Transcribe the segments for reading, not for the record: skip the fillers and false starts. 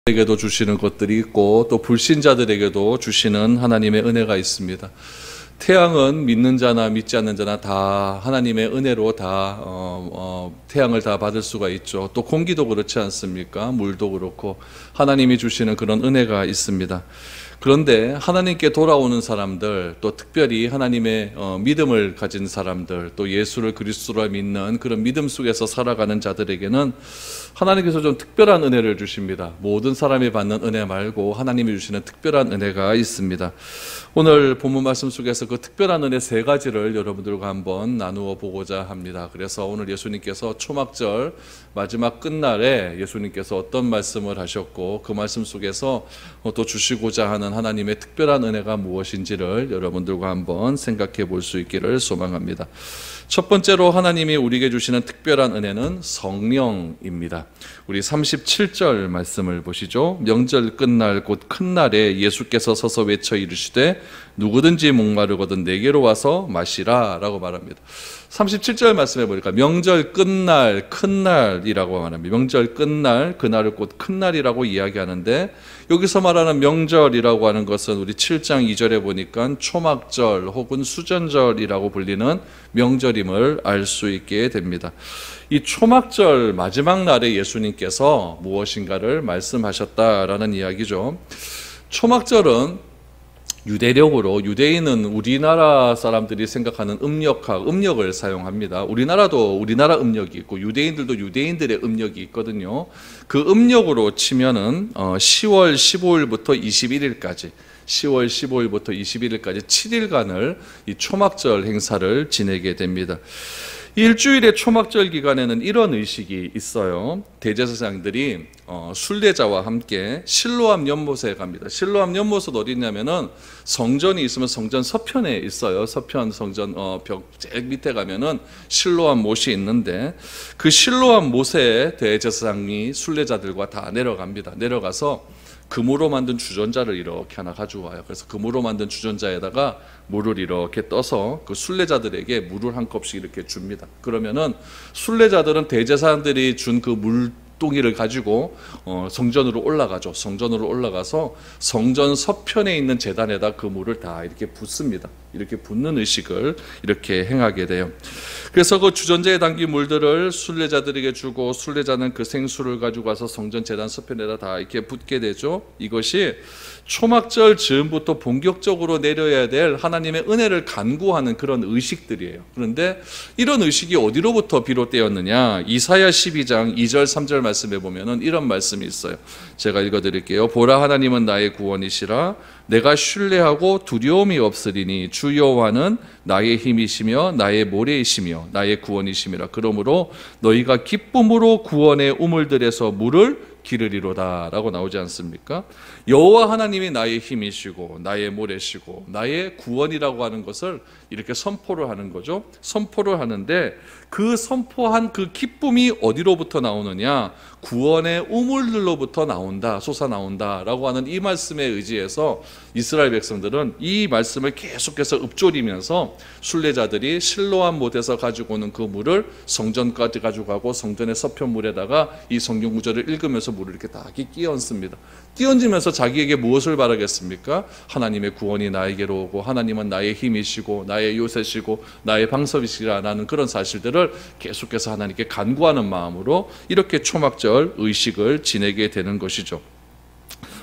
에게도 주시는 것들이 있고 또 불신자들에게도 주시는 하나님의 은혜가 있습니다. 태양은 믿는 자나 믿지 않는 자나 다 하나님의 은혜로 다 태양을 다 받을 수가 있죠. 또 공기도 그렇지 않습니까? 물도 그렇고 하나님이 주시는 그런 은혜가 있습니다. 그런데 하나님께 돌아오는 사람들, 또 특별히 하나님의 믿음을 가진 사람들, 또 예수를 그리스도로 믿는 그런 믿음 속에서 살아가는 자들에게는 하나님께서 좀 특별한 은혜를 주십니다. 모든 사람이 받는 은혜 말고 하나님이 주시는 특별한 은혜가 있습니다. 오늘 본문 말씀 속에서 그 특별한 은혜 세 가지를 여러분들과 한번 나누어 보고자 합니다. 그래서 오늘 예수님께서 초막절 마지막 끝날에 예수님께서 어떤 말씀을 하셨고 그 말씀 속에서 또 주시고자 하는 하나님의 특별한 은혜가 무엇인지를 여러분들과 한번 생각해 볼 수 있기를 소망합니다. 첫 번째로 하나님이 우리에게 주시는 특별한 은혜는 성령입니다. 우리 37절 말씀을 보시죠. 명절 끝날 곧 큰 날에 예수께서 서서 외쳐 이르시되 누구든지 목마르거든 내게로 와서 마시라 라고 말합니다. 37절 말씀해 보니까 명절 끝날 큰 날이라고 말합니다. 명절 끝날 그날을 곧 큰 날이라고 이야기하는데 여기서 말하는 명절이라고 하는 것은 우리 7장 2절에 보니까 초막절 혹은 수전절이라고 불리는 명절임을 알 수 있게 됩니다. 이 초막절 마지막 날에 예수님께서 무엇인가를 말씀하셨다라는 이야기죠. 초막절은 유대력으로 유대인은 우리나라 사람들이 생각하는 음력을 사용합니다. 우리나라도 우리나라 음력이 있고 유대인들도 유대인들의 음력이 있거든요. 그 음력으로 치면은 10월 15일부터 21일까지 10월 15일부터 21일까지 7일간을 이 초막절 행사를 지내게 됩니다. 일주일의 초막절 기간에는 이런 의식이 있어요. 대제사장들이 순례자와 함께 실로암 연못에 갑니다. 실로암 연못은 어디 있냐면은 성전이 있으면 성전 서편에 있어요. 서편 성전 벽 제일 밑에 가면은 실로암 못이 있는데 그 실로암 못에 대제사장이 순례자들과 다 내려갑니다. 내려가서 금으로 만든 주전자를 이렇게 하나 가지고 와요. 그래서 금으로 만든 주전자에다가 물을 이렇게 떠서 그 순례자들에게 물을 한 컵씩 이렇게 줍니다. 그러면은 순례자들은 대제사장들이 준 그 물동이를 가지고 성전으로 올라가죠. 성전으로 올라가서 성전 서편에 있는 제단에다 그 물을 다 이렇게 붓습니다. 이렇게 붓는 의식을 이렇게 행하게 돼요. 그래서 그 주전자에 담긴 물들을 순례자들에게 주고 순례자는 그 생수를 가지고 와서 성전 제단 서편에다 다 이렇게 붓게 되죠. 이것이 초막절 즈음부터 본격적으로 내려야 될 하나님의 은혜를 간구하는 그런 의식들이에요. 그런데 이런 의식이 어디로부터 비롯되었느냐? 이사야 12장 2절 3절 말씀에 보면은 이런 말씀이 있어요. 제가 읽어드릴게요. 보라 하나님은 나의 구원이시라 내가 신뢰하고 두려움이 없으리니 주 여호와는 나의 힘이시며 나의 모래이시며 나의 구원이심이라. 그러므로 너희가 기쁨으로 구원의 우물들에서 물을 기르리로다 라고 나오지 않습니까? 여호와 하나님이 나의 힘이시고 나의 모래시고 나의 구원이라고 하는 것을 이렇게 선포를 하는 거죠. 선포를 하는데 그 선포한 그 기쁨이 어디로부터 나오느냐? 구원의 우물들로부터 나온다, 솟아나온다 라고 하는 이 말씀에 의지해서 이스라엘 백성들은 이 말씀을 계속해서 읊조리면서 순례자들이 실로암 못에서 가지고 오는 그 물을 성전까지 가지고 가고 성전의 서편물에다가 이 성경 구절을 읽으면서 물을 이렇게 다 끼얹습니다. 끼얹으면서 자기에게 무엇을 바라겠습니까? 하나님의 구원이 나에게로 오고 하나님은 나의 힘이시고 나의 요새시고 나의 방석이시라는 그런 사실들을 계속해서 하나님께 간구하는 마음으로 이렇게 초막절 의식을 지내게 되는 것이죠.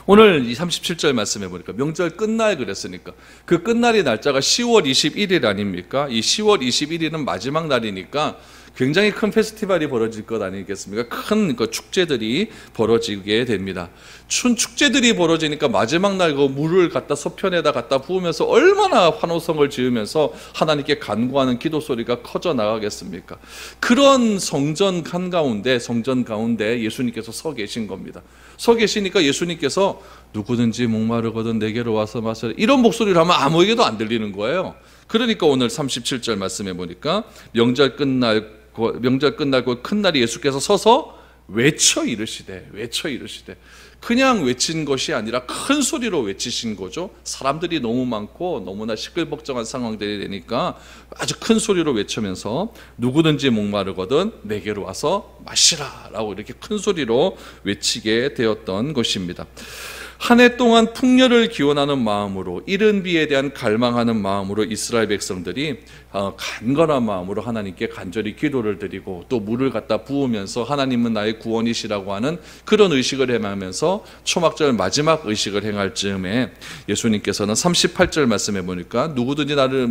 오늘 이 37절 말씀해 보니까 명절 끝날 그랬으니까 그 끝날이 날짜가 10월 21일 아닙니까? 이 10월 21일은 마지막 날이니까 굉장히 큰 페스티벌이 벌어질 것 아니겠습니까? 큰 그 축제들이 벌어지게 됩니다. 축제들이 벌어지니까 마지막 날 그 물을 갖다 서편에다 갖다 부으면서 얼마나 환호성을 지으면서 하나님께 간구하는 기도 소리가 커져 나가겠습니까? 그런 성전 가운데 예수님께서 서 계신 겁니다. 서 계시니까 예수님께서 누구든지 목마르거든 내게로 와서 마시라 이런 목소리를 하면 아무에게도 안 들리는 거예요. 그러니까 오늘 37절 말씀해 보니까 명절 끝날 곧 큰 날이 예수께서 서서 외쳐 이르시되 그냥 외친 것이 아니라 큰 소리로 외치신 거죠. 사람들이 너무 많고 너무나 시끌벅적한 상황들이 되니까 아주 큰 소리로 외치면서 누구든지 목마르거든 내게로 와서 마시라 라고 이렇게 큰 소리로 외치게 되었던 것입니다. 한 해 동안 풍년을 기원하는 마음으로, 이른 비에 대한 갈망하는 마음으로 이스라엘 백성들이 간절한 마음으로 하나님께 간절히 기도를 드리고 또 물을 갖다 부으면서 하나님은 나의 구원이시라고 하는 그런 의식을 행하면서 초막절 마지막 의식을 행할 즈음에 예수님께서는 38절 말씀해 보니까 누구든지 나를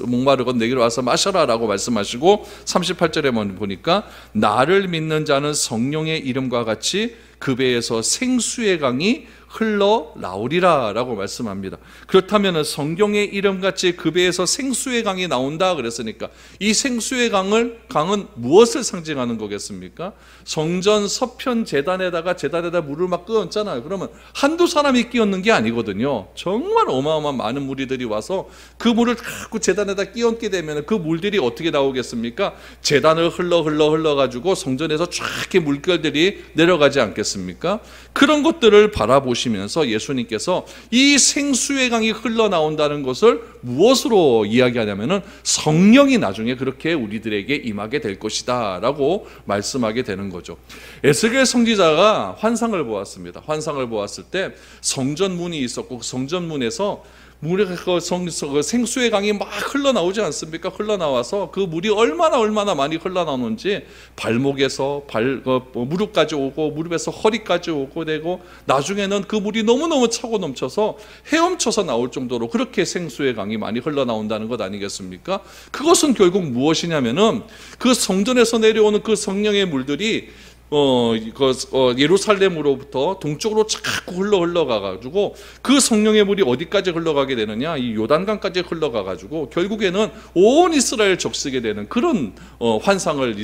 목마르건 내게로 와서 마셔라 라고 말씀하시고 38절에 보니까 나를 믿는 자는 성령의 이름과 같이 그 배에서 생수의 강이 흘러나오리라 라고 말씀합니다. 그렇다면 성경의 이름같이 그 배에서 생수의 강이 나온다 그랬으니까 이 생수의 강은 무엇을 상징하는 거겠습니까? 성전 서편 제단에다가 물을 막 끼얹잖아요. 그러면 한두 사람이 끼얹는 게 아니거든요. 정말 어마어마한 많은 무리들이 와서 그 물을 자꾸 제단에다 끼얹게 되면 그 물들이 어떻게 나오겠습니까? 제단을 흘러가지고 성전에서 쫙 이렇게 물결들이 내려가지 않겠습니까? 그런 것들을 바라보시면서 예수님께서 이 생수의 강이 흘러나온다는 것을 무엇으로 이야기하냐면은 성령이 나중에 그렇게 우리들에게 임하게 될 것이다 라고 말씀하게 되는 거죠. 에스겔 선지자가 환상을 보았습니다. 환상을 보았을 때 성전문이 있었고 그 성전문에서 물의 생수의 강이 막 흘러나오지 않습니까? 흘러나와서 그 물이 얼마나 많이 흘러나오는지 발목에서 무릎까지 오고 무릎에서 허리까지 오고 되고 나중에는 그 물이 너무너무 차고 넘쳐서 헤엄쳐서 나올 정도로 그렇게 생수의 강이 많이 흘러나온다는 것 아니겠습니까? 그것은 결국 무엇이냐면은 그 성전에서 내려오는 그 성령의 물들이 예루살렘으로부터 동쪽으로 자꾸 흘러가가지고 그 성령의 물이 어디까지 흘러가게 되느냐, 이 요단강까지 흘러가가지고 결국에는 온 이스라엘 적시게 되는 그런 환상을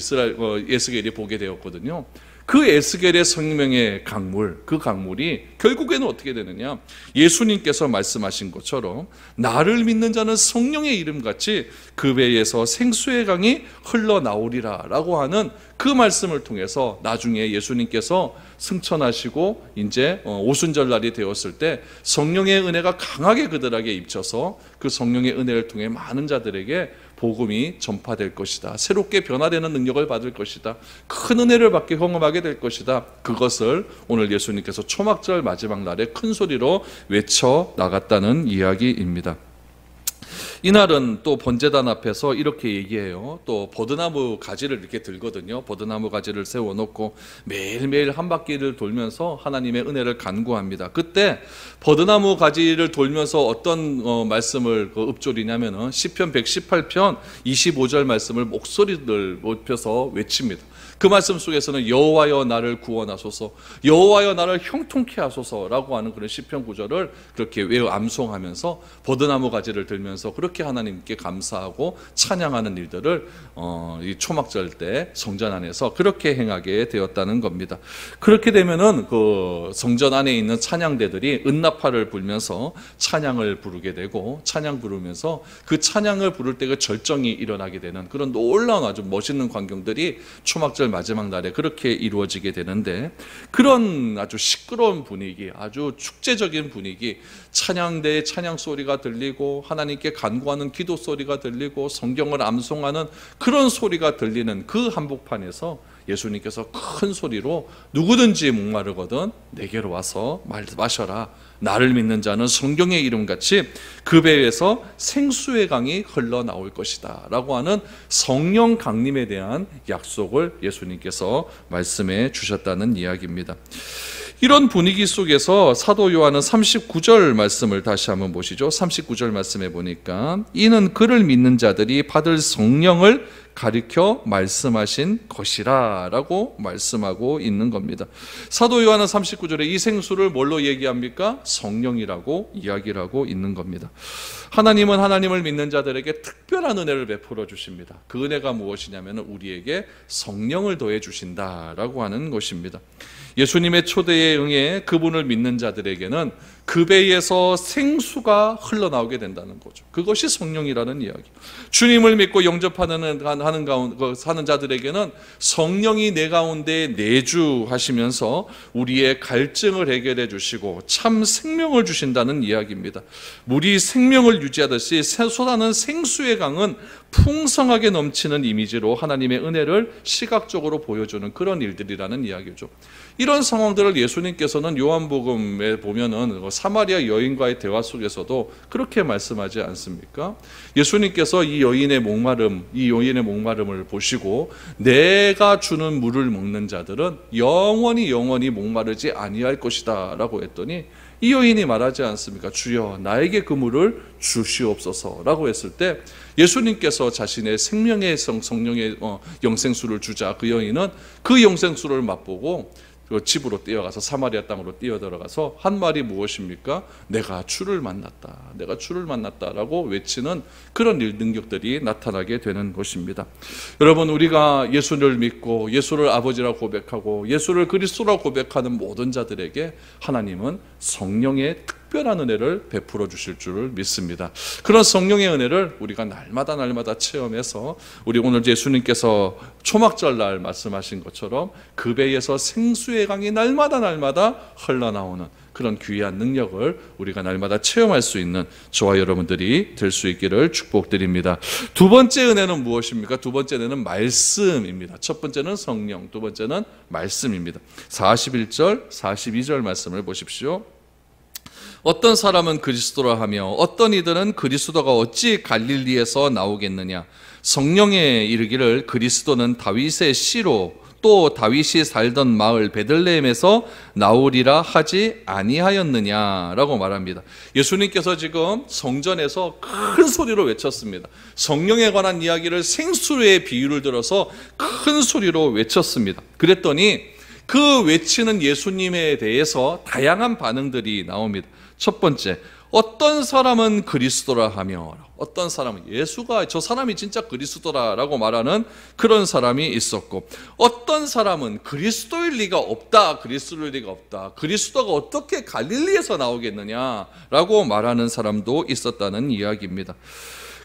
에스겔이 보게 되었거든요. 그 에스겔의 성령의 강물, 그 강물이 결국에는 어떻게 되느냐, 예수님께서 말씀하신 것처럼 나를 믿는 자는 성령의 이름같이 그 배에서 생수의 강이 흘러나오리라 라고 하는 그 말씀을 통해서 나중에 예수님께서 승천하시고 이제 오순절날이 되었을 때 성령의 은혜가 강하게 그들에게 입혀서 그 성령의 은혜를 통해 많은 자들에게 복음이 전파될 것이다. 새롭게 변화되는 능력을 받을 것이다. 큰 은혜를 받게 경험하게 될 것이다. 그것을 오늘 예수님께서 초막절 마지막 날에 큰 소리로 외쳐 나갔다는 이야기입니다. 이날은 또 번제단 앞에서 이렇게 얘기해요. 또 버드나무 가지를 이렇게 들거든요. 버드나무 가지를 세워놓고 매일매일 한 바퀴를 돌면서 하나님의 은혜를 간구합니다. 그때 버드나무 가지를 돌면서 어떤 말씀을 읊조리냐면은 시편 118편 25절 말씀을 목소리를 높여서 외칩니다. 그 말씀 속에서는 여호와여 나를 구원하소서, 여호와여 나를 형통케 하소서라고 하는 그런 시편 구절을 그렇게 암송하면서 버드나무 가지를 들면서 그렇게 하나님께 감사하고 찬양하는 일들을 이 초막절 때 성전 안에서 그렇게 행하게 되었다는 겁니다. 그렇게 되면은 그 성전 안에 있는 찬양대들이 은나파를 불면서 찬양을 부르게 되고, 찬양 부르면서 그 찬양을 부를 때 그 절정이 일어나게 되는 그런 놀라운 아주 멋있는 광경들이 초막절 마지막 날에 그렇게 이루어지게 되는데, 그런 아주 시끄러운 분위기, 아주 축제적인 분위기, 찬양대의 찬양 소리가 들리고 하나님께 간구하는 기도 소리가 들리고 성경을 암송하는 그런 소리가 들리는 그 한복판에서 예수님께서 큰 소리로 누구든지 목마르거든 내게로 와서 마셔라. 나를 믿는 자는 성경의 이름같이 그 배에서 생수의 강이 흘러나올 것이다 라고 하는 성령 강림에 대한 약속을 예수님께서 말씀해 주셨다는 이야기입니다. 이런 분위기 속에서 사도 요한은 39절 말씀을 다시 한번 보시죠. 39절 말씀해 보니까 이는 그를 믿는 자들이 받을 성령을 가리켜 말씀하신 것이라 라고 말씀하고 있는 겁니다. 사도 요한은 39절에 이 생수를 뭘로 얘기합니까? 성령이라고 이야기를 하고 있는 겁니다. 하나님은 하나님을 믿는 자들에게 특별한 은혜를 베풀어 주십니다. 그 은혜가 무엇이냐면 우리에게 성령을 더해 주신다라고 하는 것입니다. 예수님의 초대에 응해 그분을 믿는 자들에게는 그 배에서 생수가 흘러나오게 된다는 거죠. 그것이 성령이라는 이야기. 주님을 믿고 영접하는 사는 자들에게는 성령이 내 가운데 내주하시면서 우리의 갈증을 해결해 주시고 참 생명을 주신다는 이야기입니다. 물이 생명을 유지하듯이 솟아나는 생수의 강은 풍성하게 넘치는 이미지로 하나님의 은혜를 시각적으로 보여주는 그런 일들이라는 이야기죠. 이런 상황들을 예수님께서는 요한복음에 보면은 사마리아 여인과의 대화 속에서도 그렇게 말씀하지 않습니까? 예수님께서 이 여인의 목마름을 보시고 내가 주는 물을 먹는 자들은 영원히 목마르지 아니할 것이다 라고 했더니 이 여인이 말하지 않습니까? 주여 나에게 그 물을 주시옵소서 라고 했을 때 예수님께서 자신의 생명의 성령의 영생수를 주자 그 여인은 그 영생수를 맛보고 집으로 뛰어가서 사마리아 땅으로 뛰어들어가서 한 말이 무엇입니까? 내가 주를 만났다 라고 외치는 그런 능력들이 나타나게 되는 것입니다. 여러분, 우리가 예수를 믿고 예수를 아버지라고 고백하고 예수를 그리스도라고 고백하는 모든 자들에게 하나님은 성령의 특별한 은혜를 베풀어 주실 줄을 믿습니다. 그런 성령의 은혜를 우리가 날마다 체험해서 우리 오늘 예수님께서 초막절날 말씀하신 것처럼 그 배에서 생수의 강이 날마다 흘러나오는 그런 귀한 능력을 우리가 날마다 체험할 수 있는 저와 여러분들이 될 수 있기를 축복드립니다. 두 번째 은혜는 무엇입니까? 두 번째 은혜는 말씀입니다. 첫 번째는 성령, 두 번째는 말씀입니다. 41절, 42절 말씀을 보십시오. 어떤 사람은 그리스도라 하며 어떤 이들은 그리스도가 어찌 갈릴리에서 나오겠느냐. 성령에 이르기를 그리스도는 다윗의 씨로 또 다윗이 살던 마을 베들레헴에서 나오리라 하지 아니하였느냐라고 말합니다. 예수님께서 지금 성전에서 큰 소리로 외쳤습니다. 성령에 관한 이야기를 생수의 비유를 들어서 큰 소리로 외쳤습니다. 그랬더니 그 외치는 예수님에 대해서 다양한 반응들이 나옵니다. 첫 번째, 어떤 사람은 그리스도라 하며, 어떤 사람은 예수가 저 사람이 진짜 그리스도라라고 말하는 그런 사람이 있었고, 어떤 사람은 그리스도일 리가 없다, 그리스도가 어떻게 갈릴리에서 나오겠느냐라고 말하는 사람도 있었다는 이야기입니다.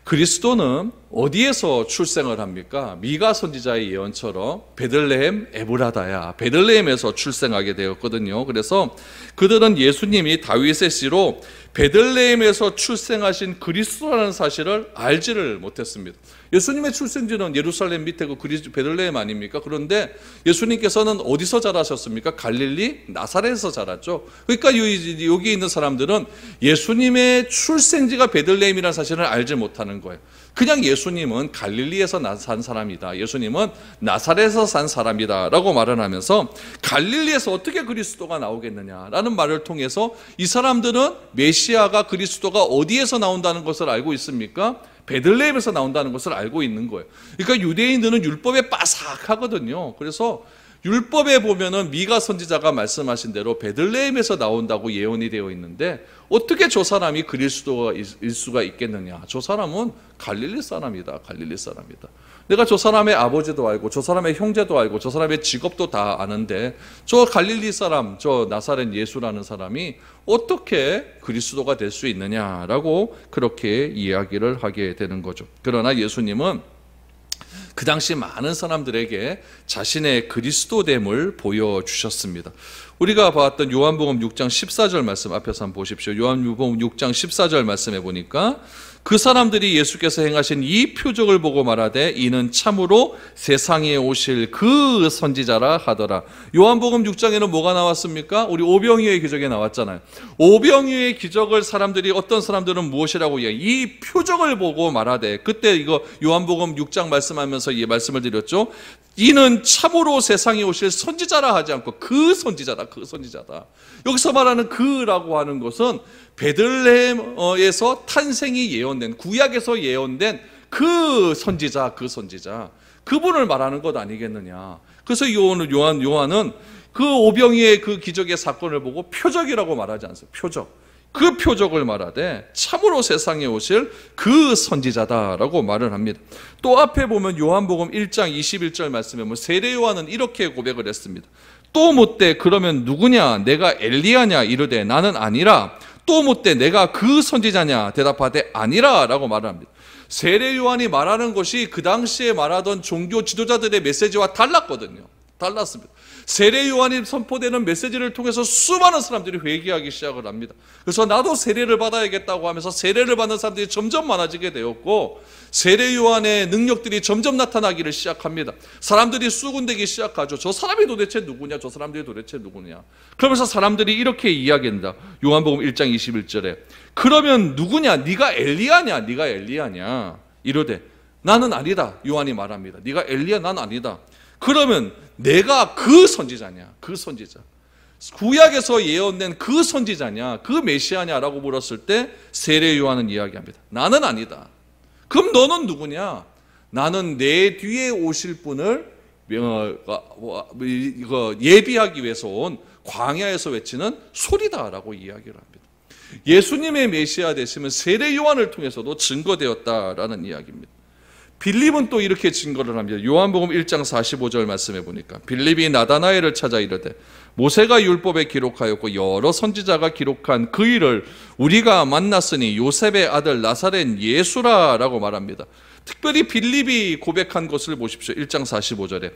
그리스도는 어디에서 출생을 합니까? 미가 선지자의 예언처럼 베들레헴 에브라다야, 베들레헴에서 출생하게 되었거든요. 그래서 그들은 예수님이 다윗의 씨로 베들레헴에서 출생하신 그리스도라는 사실을 알지를 못했습니다. 예수님의 출생지는 예루살렘 밑에 그 베들레헴 아닙니까? 그런데 예수님께서는 어디서 자라셨습니까? 갈릴리 나사렛에서 자랐죠. 그러니까 여기 있는 사람들은 예수님의 출생지가 베들레헴이라는 사실을 알지 못하는 거예요. 그냥 예수님은 갈릴리에서 산 사람이다, 예수님은 나사렛에서 산 사람이다 라고 말을 하면서 갈릴리에서 어떻게 그리스도가 나오겠느냐라는 말을 통해서 이 사람들은 메시아가 그리스도가 어디에서 나온다는 것을 알고 있습니까? 베들레헴에서 나온다는 것을 알고 있는 거예요. 그러니까 유대인들은 율법에 빠삭하거든요. 그래서 율법에 보면은 미가 선지자가 말씀하신 대로 베들레헴에서 나온다고 예언이 되어 있는데 어떻게 저 사람이 그리스도일 수가 있겠느냐. 저 사람은 갈릴리 사람이다. 내가 저 사람의 아버지도 알고 저 사람의 형제도 알고 저 사람의 직업도 다 아는데 저 갈릴리 사람, 저 나사렛 예수라는 사람이 어떻게 그리스도가 될 수 있느냐라고 그렇게 이야기를 하게 되는 거죠. 그러나 예수님은 그 당시 많은 사람들에게 자신의 그리스도됨을 보여주셨습니다. 우리가 봤던 요한복음 6장 14절 말씀 앞에서 한번 보십시오. 요한복음 6장 14절 말씀해 보니까 그 사람들이 예수께서 행하신 이 표적을 보고 말하되 이는 참으로 세상에 오실 그 선지자라 하더라. 요한복음 6장에는 뭐가 나왔습니까? 우리 오병이어의 기적이 나왔잖아요. 오병이어의 기적을 어떤 사람들은 무엇이라고 이 표적을 보고 말하되, 그때 이거 요한복음 6장 말씀하면서 이 말씀을 드렸죠. 이는 참으로 세상에 오실 선지자라 하지 않고 그 선지자다. 여기서 말하는 그라고 하는 것은 베들레헴에서 탄생이 예언된, 구약에서 예언된 그 선지자, 그분을 말하는 것 아니겠느냐. 그래서 요한은 그 오병이의 그 기적의 사건을 보고 표적이라고 말하지 않습니다. 그 표적을 말하되 참으로 세상에 오실 그 선지자다라고 말을 합니다. 또 앞에 보면 요한복음 1장 21절 말씀에 보면 세례 요한은 이렇게 고백을 했습니다. 또 묻되 그러면 누구냐? 내가 엘리야냐? 이르되 나는 아니라. 또 묻되 내가 그 선지자냐? 대답하되 아니라 라고 말을 합니다. 세례 요한이 말하는 것이 그 당시에 말하던 종교 지도자들의 메시지와 달랐거든요. 달랐습니다. 세례 요한이 선포되는 메시지를 통해서 수많은 사람들이 회개하기 시작을 합니다. 그래서 나도 세례를 받아야겠다고 하면서 세례를 받는 사람들이 점점 많아지게 되었고, 세례 요한의 능력들이 점점 나타나기를 시작합니다. 사람들이 수군대기 시작하죠. 저 사람이 도대체 누구냐? 저 사람들이 도대체 누구냐? 그러면서 사람들이 이렇게 이야기합니다. 요한복음 1장 21절에 그러면 누구냐? 네가 엘리야냐? 네가 엘리야냐? 이르되 나는 아니다. 요한이 말합니다. 네가 엘리야? 난 아니다. 그러면 내가 그 선지자냐? 그 선지자. 구약에서 예언된 그 선지자냐? 그 메시아냐라고 물었을 때 세례 요한은 이야기합니다. 나는 아니다. 그럼 너는 누구냐? 나는 내 뒤에 오실 분을 예비하기 위해서 온 광야에서 외치는 소리다라고 이야기를 합니다. 예수님의 메시아 되심은 세례 요한을 통해서도 증거되었다라는 이야기입니다. 빌립은 또 이렇게 증거를 합니다. 요한복음 1장 45절 말씀해 보니까 빌립이 나다나엘을 찾아 이르되 모세가 율법에 기록하였고 여러 선지자가 기록한 그 일을 우리가 만났으니 요셉의 아들 나사렛 예수라라고 말합니다. 특별히 빌립이 고백한 것을 보십시오. 1장 45절에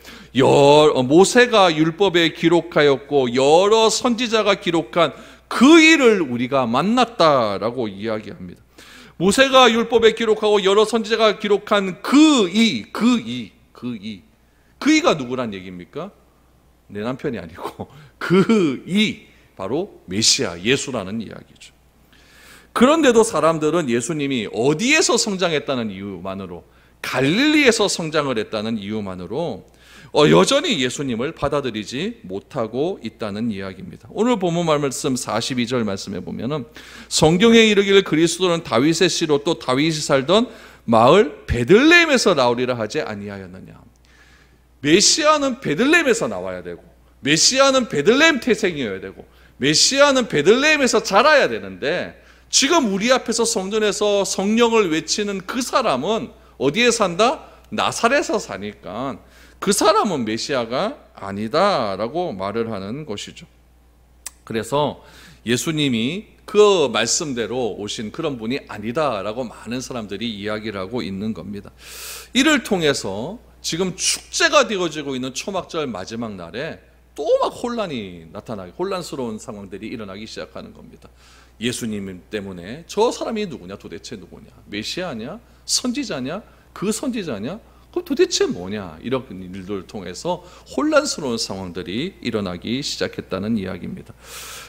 모세가 율법에 기록하였고 여러 선지자가 기록한 그 일을 우리가 만났다라고 이야기합니다. 모세가 율법에 기록하고 여러 선지자가 기록한 그이가 누구란 얘기입니까? 내 남편이 아니고 바로 메시아 예수라는 이야기죠. 그런데도 사람들은 예수님이 어디에서 성장했다는 이유만으로, 갈릴리에서 성장을 했다는 이유만으로 여전히 예수님을 받아들이지 못하고 있다는 이야기입니다. 오늘 본문 말씀 42절 말씀해 보면은 성경에 이르기를 그리스도는 다윗의 씨로 또 다윗이 살던 마을 베들레헴에서 나오리라 하지 아니하였느냐. 메시아는 베들레헴에서 나와야 되고, 메시아는 베들레헴 태생이어야 되고, 메시아는 베들레헴에서 자라야 되는데, 지금 우리 앞에서 성전에서 성령을 외치는 그 사람은 어디에 산다? 나사렛에서 사니까 그 사람은 메시아가 아니다라고 말을 하는 것이죠. 그래서 예수님이 그 말씀대로 오신 그런 분이 아니다라고 많은 사람들이 이야기를 하고 있는 겁니다. 이를 통해서 지금 축제가 되어지고 있는 초막절 마지막 날에 또 막 혼란이 나타나고 혼란스러운 상황들이 일어나기 시작하는 겁니다. 예수님 때문에 저 사람이 누구냐? 도대체 누구냐? 메시아냐? 선지자냐? 그 선지자냐? 그럼 도대체 뭐냐? 이런 일들을 통해서 혼란스러운 상황들이 일어나기 시작했다는 이야기입니다.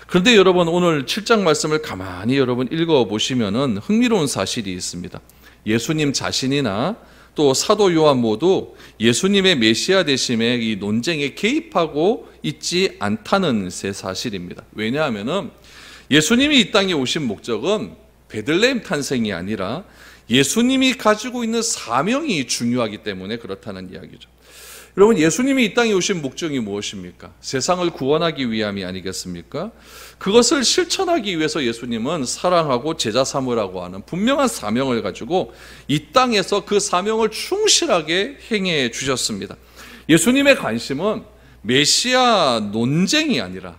그런데 여러분, 오늘 7장 말씀을 가만히 여러분 읽어보시면은 흥미로운 사실이 있습니다. 예수님 자신이나 또 사도 요한 모두 예수님의 메시아 되심에 이 논쟁에 개입하고 있지 않다는 새 사실입니다. 왜냐하면은 예수님이 이 땅에 오신 목적은 베들레헴 탄생이 아니라 예수님이 가지고 있는 사명이 중요하기 때문에 그렇다는 이야기죠. 여러분, 예수님이 이 땅에 오신 목적이 무엇입니까? 세상을 구원하기 위함이 아니겠습니까? 그것을 실천하기 위해서 예수님은 사랑하고 제자 삼으라고 하는 분명한 사명을 가지고 이 땅에서 그 사명을 충실하게 행해 주셨습니다. 예수님의 관심은 메시아 논쟁이 아니라,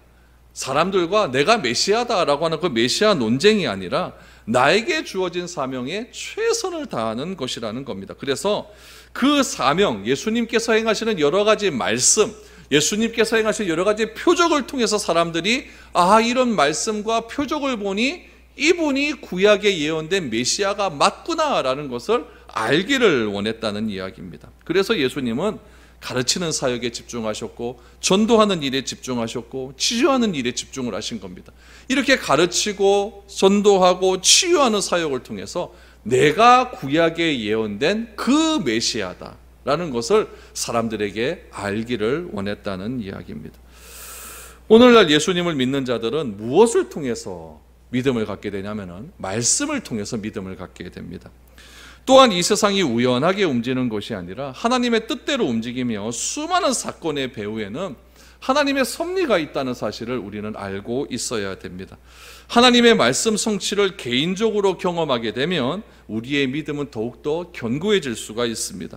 사람들과 내가 메시아다라고 하는 그 메시아 논쟁이 아니라 나에게 주어진 사명에 최선을 다하는 것이라는 겁니다. 그래서 그 사명, 예수님께서 행하시는 여러 가지 말씀, 예수님께서 행하시는 여러 가지 표적을 통해서 사람들이 이런 말씀과 표적을 보니 이분이 구약에 예언된 메시아가 맞구나라는 것을 알기를 원했다는 이야기입니다. 그래서 예수님은 가르치는 사역에 집중하셨고, 전도하는 일에 집중하셨고, 치유하는 일에 집중을 하신 겁니다. 이렇게 가르치고 전도하고 치유하는 사역을 통해서 내가 구약에 예언된 그 메시아다라는 것을 사람들에게 알기를 원했다는 이야기입니다. 오늘날 예수님을 믿는 자들은 무엇을 통해서 믿음을 갖게 되냐면은 말씀을 통해서 믿음을 갖게 됩니다. 또한 이 세상이 우연하게 움직이는 것이 아니라 하나님의 뜻대로 움직이며 수많은 사건의 배후에는 하나님의 섭리가 있다는 사실을 우리는 알고 있어야 됩니다. 하나님의 말씀 성취를 개인적으로 경험하게 되면 우리의 믿음은 더욱더 견고해질 수가 있습니다.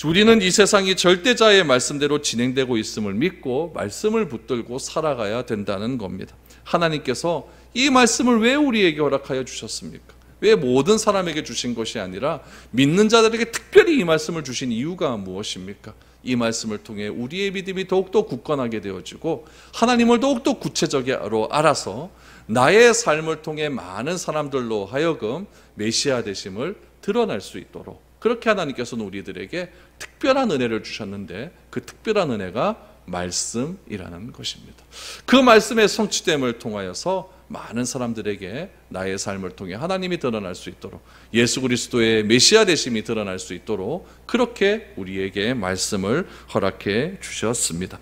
우리는 이 세상이 절대자의 말씀대로 진행되고 있음을 믿고 말씀을 붙들고 살아가야 된다는 겁니다. 하나님께서 이 말씀을 왜 우리에게 허락하여 주셨습니까? 왜 모든 사람에게 주신 것이 아니라 믿는 자들에게 특별히 이 말씀을 주신 이유가 무엇입니까? 이 말씀을 통해 우리의 믿음이 더욱더 굳건하게 되어지고 하나님을 더욱더 구체적으로 알아서 나의 삶을 통해 많은 사람들로 하여금 메시아 되심을 드러날 수 있도록, 그렇게 하나님께서는 우리들에게 특별한 은혜를 주셨는데 그 특별한 은혜가 말씀이라는 것입니다. 그 말씀의 성취됨을 통하여서 많은 사람들에게 나의 삶을 통해 하나님이 드러날 수 있도록, 예수 그리스도의 메시아 되심이 드러날 수 있도록 그렇게 우리에게 말씀을 허락해 주셨습니다.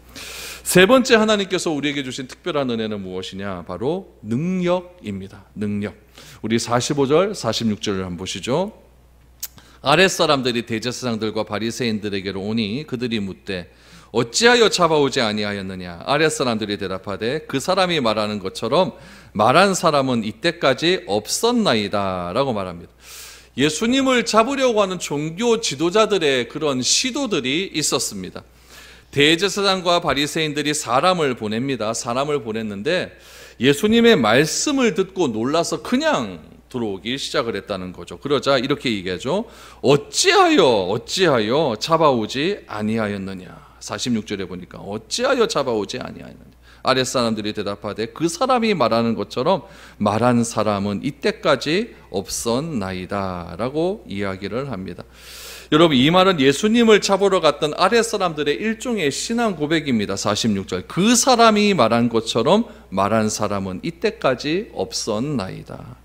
세 번째 하나님께서 우리에게 주신 특별한 은혜는 무엇이냐? 바로 능력입니다. 능력. 우리 45절 46절을 한번 보시죠. 아랫사람들이 대제사장들과 바리새인들에게로 오니 그들이 묻되 어찌하여 잡아오지 아니하였느냐? 아랫사람들이 대답하되 그 사람이 말하는 것처럼 말한 사람은 이때까지 없었나이다 라고 말합니다. 예수님을 잡으려고 하는 종교 지도자들의 그런 시도들이 있었습니다. 대제사장과 바리새인들이 사람을 보냅니다. 사람을 보냈는데 예수님의 말씀을 듣고 놀라서 그냥 들어오기 시작을 했다는 거죠. 그러자 이렇게 얘기하죠. 어찌하여 잡아오지 아니하였느냐? 46절에 보니까 어찌하여 잡아오지 아니하였느냐? 아랫사람들이 대답하되 그 사람이 말하는 것처럼 말한 사람은 이때까지 없었나이다 라고 이야기를 합니다. 여러분, 이 말은 예수님을 잡으러 갔던 아랫사람들의 일종의 신앙 고백입니다. 46절, 그 사람이 말한 것처럼 말한 사람은 이때까지 없었나이다.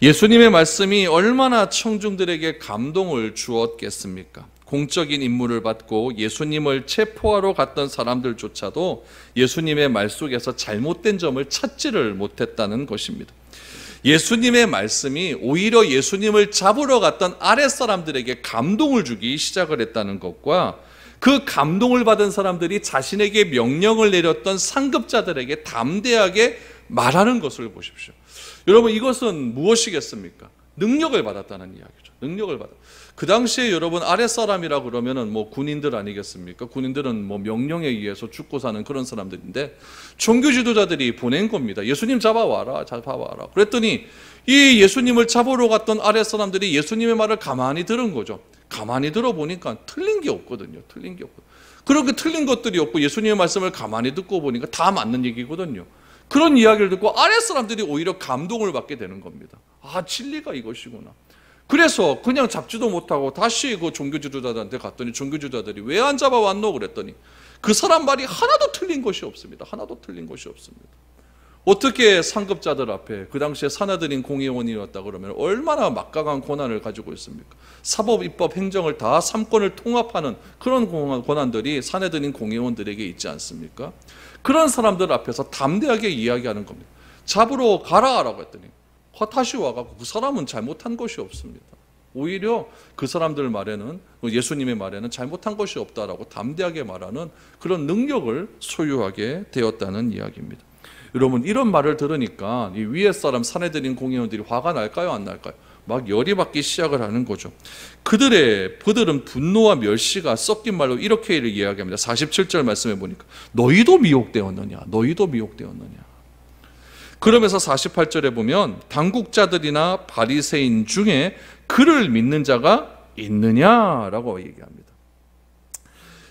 예수님의 말씀이 얼마나 청중들에게 감동을 주었겠습니까? 공적인 임무를 받고 예수님을 체포하러 갔던 사람들조차도 예수님의 말 속에서 잘못된 점을 찾지를 못했다는 것입니다. 예수님의 말씀이 오히려 예수님을 잡으러 갔던 아랫사람들에게 감동을 주기 시작을 했다는 것과 그 감동을 받은 사람들이 자신에게 명령을 내렸던 상급자들에게 담대하게 말하는 것을 보십시오. 여러분, 이것은 무엇이겠습니까? 능력을 받았다는 이야기죠. 능력을 받았다. 그 당시에 여러분, 아랫사람이라 그러면은 뭐 군인들 아니겠습니까? 군인들은 뭐 명령에 의해서 죽고 사는 그런 사람들인데 종교 지도자들이 보낸 겁니다. 예수님 잡아와라. 그랬더니 이 예수님을 잡으러 갔던 아랫사람들이 예수님의 말을 가만히 들은 거죠. 가만히 들어보니까 틀린 게 없거든요. 그렇게 틀린 것들이 없고 예수님의 말씀을 가만히 듣고 보니까 다 맞는 얘기거든요. 그런 이야기를 듣고 아랫사람들이 오히려 감동을 받게 되는 겁니다. 아, 진리가 이것이구나. 그래서 그냥 잡지도 못하고 다시 그 종교 지도자들한테 갔더니 종교 지도자들이 왜 안 잡아왔노? 그랬더니 그 사람 말이 하나도 틀린 것이 없습니다. 어떻게 상급자들 앞에, 그 당시에 사내들인 공의원이었다 그러면 얼마나 막강한 권한을 가지고 있습니까? 사법, 입법, 행정을 다 3권을 통합하는 그런 권한들이 사내들인 공의원들에게 있지 않습니까? 그런 사람들 앞에서 담대하게 이야기하는 겁니다. 잡으러 가라라고 했더니 다시 와가지고 그 사람은 잘못한 것이 없습니다. 오히려 그 사람들 말에는, 예수님의 말에는 잘못한 것이 없다라고 담대하게 말하는 그런 능력을 소유하게 되었다는 이야기입니다. 여러분, 이런 말을 들으니까 이 위에 사람 사내들인 공의원들이 화가 날까요, 안 날까요? 막 열이 받기 시작을 하는 거죠. 그들은 분노와 멸시가 섞인 말로 이렇게 이야기합니다. 47절 말씀해 보니까 너희도 미혹되었느냐? 그러면서 48절에 보면 당국자들이나 바리새인 중에 그를 믿는 자가 있느냐라고 얘기합니다.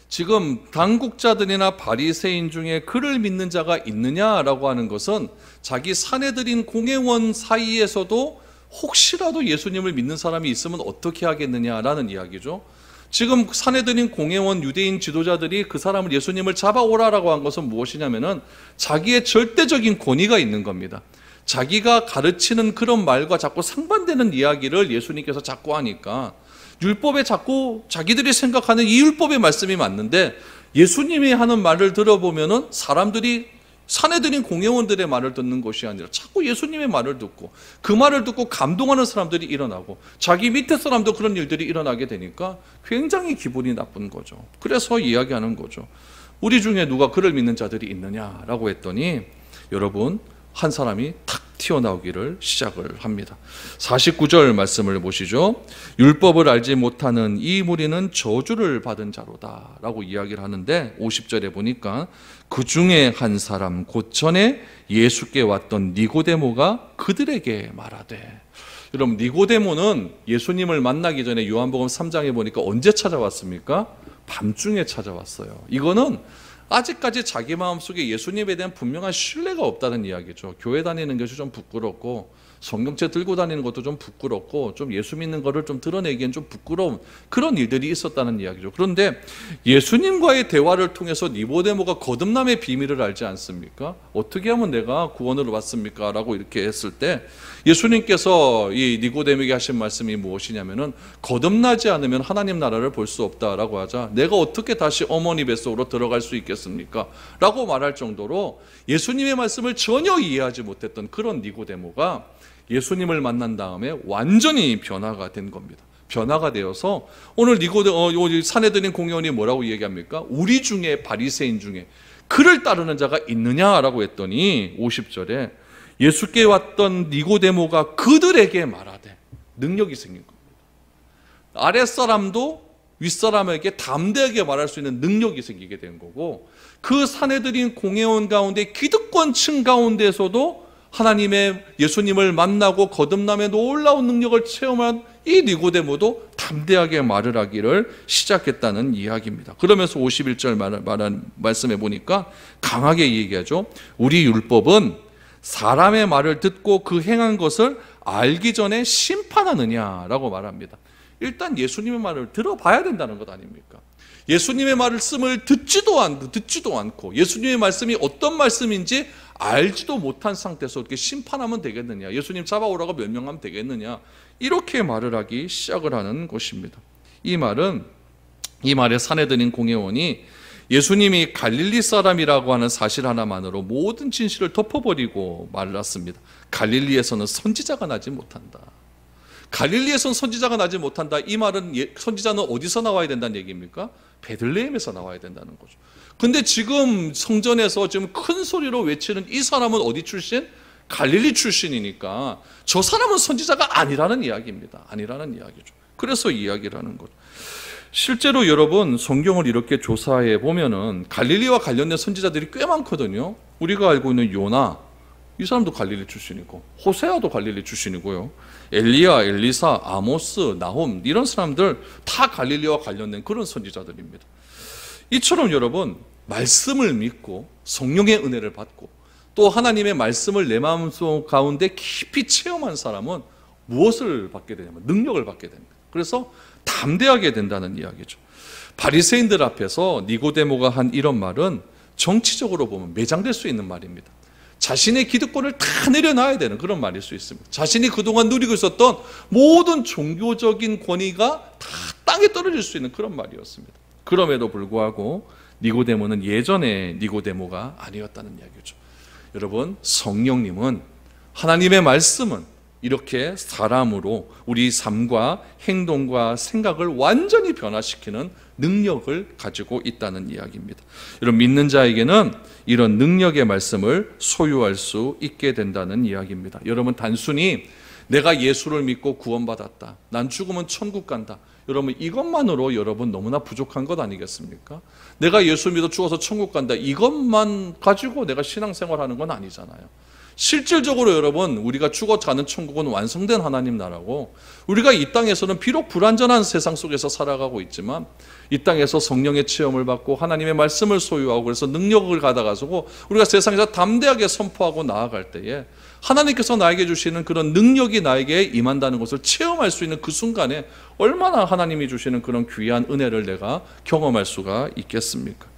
지금 당국자들이나 바리새인 중에 그를 믿는 자가 있느냐라고 하는 것은 자기 사내들인 공회원 사이에서도 혹시라도 예수님을 믿는 사람이 있으면 어떻게 하겠느냐라는 이야기죠. 지금 사내들인 공회원 유대인 지도자들이 그 사람을, 예수님을 잡아오라라고 한 것은 무엇이냐면은 자기의 절대적인 권위가 있는 겁니다. 자기가 가르치는 그런 말과 자꾸 상반되는 이야기를 예수님께서 자꾸 하니까 율법에 자꾸 자기들이 생각하는 이 율법의 말씀이 맞는데 예수님이 하는 말을 들어보면은 사람들이 사내들인 공회원들의 말을 듣는 것이 아니라 자꾸 예수님의 말을 듣고 그 말을 듣고 감동하는 사람들이 일어나고 자기 밑에 사람도 그런 일들이 일어나게 되니까 굉장히 기분이 나쁜 거죠. 그래서 이야기하는 거죠. 우리 중에 누가 그를 믿는 자들이 있느냐라고 했더니 여러분, 한 사람이 탁 튀어나오기를 시작을 합니다. 49절 말씀을 보시죠. 율법을 알지 못하는 이 무리는 저주를 받은 자로다 라고 이야기를 하는데 50절에 보니까 그 중에 한 사람 곧 전에 예수께 왔던 니고데모가 그들에게 말하되, 여러분, 니고데모는 예수님을 만나기 전에 요한복음 3장에 보니까 언제 찾아왔습니까? 밤중에 찾아왔어요. 이거는 아직까지 자기 마음속에 예수님에 대한 분명한 신뢰가 없다는 이야기죠. 교회 다니는 것이 좀 부끄럽고 성경책 들고 다니는 것도 좀 부끄럽고 좀 예수 믿는 것을 좀 드러내기엔 좀 부끄러운 그런 일들이 있었다는 이야기죠. 그런데 예수님과의 대화를 통해서 니고데모가 거듭남의 비밀을 알지 않습니까? 어떻게 하면 내가 구원을 받습니까? 라고 이렇게 했을 때 예수님께서 이 니고데모에게 하신 말씀이 무엇이냐면은 거듭나지 않으면 하나님 나라를 볼 수 없다라고 하자 내가 어떻게 다시 어머니 뱃속으로 들어갈 수 있겠습니까? 라고 말할 정도로 예수님의 말씀을 전혀 이해하지 못했던 그런 니고데모가 예수님을 만난 다음에 완전히 변화가 된 겁니다. 변화가 되어서 오늘 산헤드린 공회원이 뭐라고 얘기합니까? 우리 중에 바리새인 중에 그를 따르는 자가 있느냐라고 했더니 50절에 예수께 왔던 니고데모가 그들에게 말하되 능력이 생긴 겁니다. 아랫사람도 윗사람에게 담대하게 말할 수 있는 능력이 생기게 된 거고 그 산헤드린 공회원 가운데 기득권층 가운데서도 하나님의 예수님을 만나고 거듭남의 놀라운 능력을 체험한 이 니고데모도 담대하게 말을 하기를 시작했다는 이야기입니다. 그러면서 51절 말한 말씀해 보니까 강하게 얘기하죠. 우리 율법은 사람의 말을 듣고 그 행한 것을 알기 전에 심판하느냐라고 말합니다. 일단 예수님의 말을 들어봐야 된다는 것 아닙니까? 예수님의 말씀을 듣지도 않고 예수님의 말씀이 어떤 말씀인지 알지도 못한 상태에서 어떻게 심판하면 되겠느냐, 예수님 잡아오라고 명령하면 되겠느냐, 이렇게 말을 하기 시작을 하는 것입니다. 이 말에 산헤드린 공회원이 예수님이 갈릴리 사람이라고 하는 사실 하나만으로 모든 진실을 덮어버리고 말랐습니다. 갈릴리에서는 선지자가 나지 못한다. 갈릴리에서는 선지자가 나지 못한다. 이 말은 선지자는 어디서 나와야 된다는 얘기입니까? 베들레헴에서 나와야 된다는 거죠. 근데 지금 성전에서 지금 큰 소리로 외치는 이 사람은 어디 출신? 갈릴리 출신이니까 저 사람은 선지자가 아니라는 이야기입니다. 아니라는 이야기죠. 그래서 이야기를 하는 거죠. 실제로 여러분 성경을 이렇게 조사해 보면은 갈릴리와 관련된 선지자들이 꽤 많거든요. 우리가 알고 있는 요나, 이 사람도 갈릴리 출신이고 호세아도 갈릴리 출신이고요. 엘리야, 엘리사, 아모스, 나홈 이런 사람들 다 갈릴리와 관련된 그런 선지자들입니다. 이처럼 여러분 말씀을 믿고 성령의 은혜를 받고 또 하나님의 말씀을 내 마음속 가운데 깊이 체험한 사람은 무엇을 받게 되냐면 능력을 받게 됩니다. 그래서 담대하게 된다는 이야기죠. 바리새인들 앞에서 니고데모가 한 이런 말은 정치적으로 보면 매장될 수 있는 말입니다. 자신의 기득권을 다 내려놔야 되는 그런 말일 수 있습니다. 자신이 그동안 누리고 있었던 모든 종교적인 권위가 다 땅에 떨어질 수 있는 그런 말이었습니다. 그럼에도 불구하고 니고데모는 예전의 니고데모가 아니었다는 이야기죠. 여러분, 성령님은, 하나님의 말씀은 이렇게 사람으로 우리 삶과 행동과 생각을 완전히 변화시키는 능력을 가지고 있다는 이야기입니다. 여러분, 믿는 자에게는 이런 능력의 말씀을 소유할 수 있게 된다는 이야기입니다. 여러분, 단순히 내가 예수를 믿고 구원받았다, 난 죽으면 천국 간다, 여러분 이것만으로 여러분 너무나 부족한 것 아니겠습니까? 내가 예수 믿어 죽어서 천국 간다, 이것만 가지고 내가 신앙생활하는 건 아니잖아요. 실질적으로 여러분, 우리가 죽어 가는 천국은 완성된 하나님 나라고, 우리가 이 땅에서는 비록 불완전한 세상 속에서 살아가고 있지만 이 땅에서 성령의 체험을 받고 하나님의 말씀을 소유하고 그래서 능력을 받아가지고 우리가 세상에서 담대하게 선포하고 나아갈 때에 하나님께서 나에게 주시는 그런 능력이 나에게 임한다는 것을 체험할 수 있는 그 순간에 얼마나 하나님이 주시는 그런 귀한 은혜를 내가 경험할 수가 있겠습니까?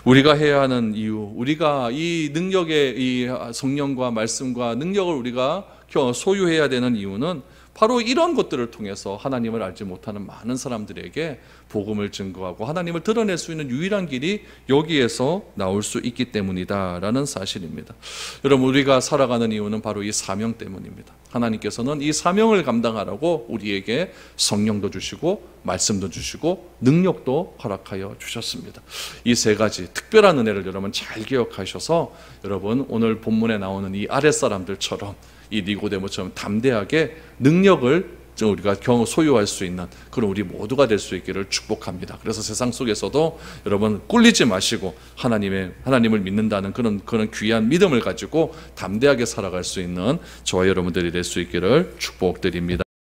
우리가 해야 하는 이유, 우리가 이 능력의 이 성령과 말씀과 능력을 우리가 소유해야 되는 이유는 바로 이런 것들을 통해서 하나님을 알지 못하는 많은 사람들에게 복음을 증거하고 하나님을 드러낼 수 있는 유일한 길이 여기에서 나올 수 있기 때문이다라는 사실입니다. 여러분, 우리가 살아가는 이유는 바로 이 사명 때문입니다. 하나님께서는 이 사명을 감당하라고 우리에게 성령도 주시고 말씀도 주시고 능력도 허락하여 주셨습니다. 이 세 가지 특별한 은혜를 여러분 잘 기억하셔서 여러분 오늘 본문에 나오는 이 아랫사람들처럼 이 니고데모처럼 담대하게 능력을 우리가 소유할 수 있는 그런 우리 모두가 될 수 있기를 축복합니다. 그래서 세상 속에서도 여러분 꿀리지 마시고 하나님을 믿는다는 그런 귀한 믿음을 가지고 담대하게 살아갈 수 있는 저와 여러분들이 될 수 있기를 축복드립니다.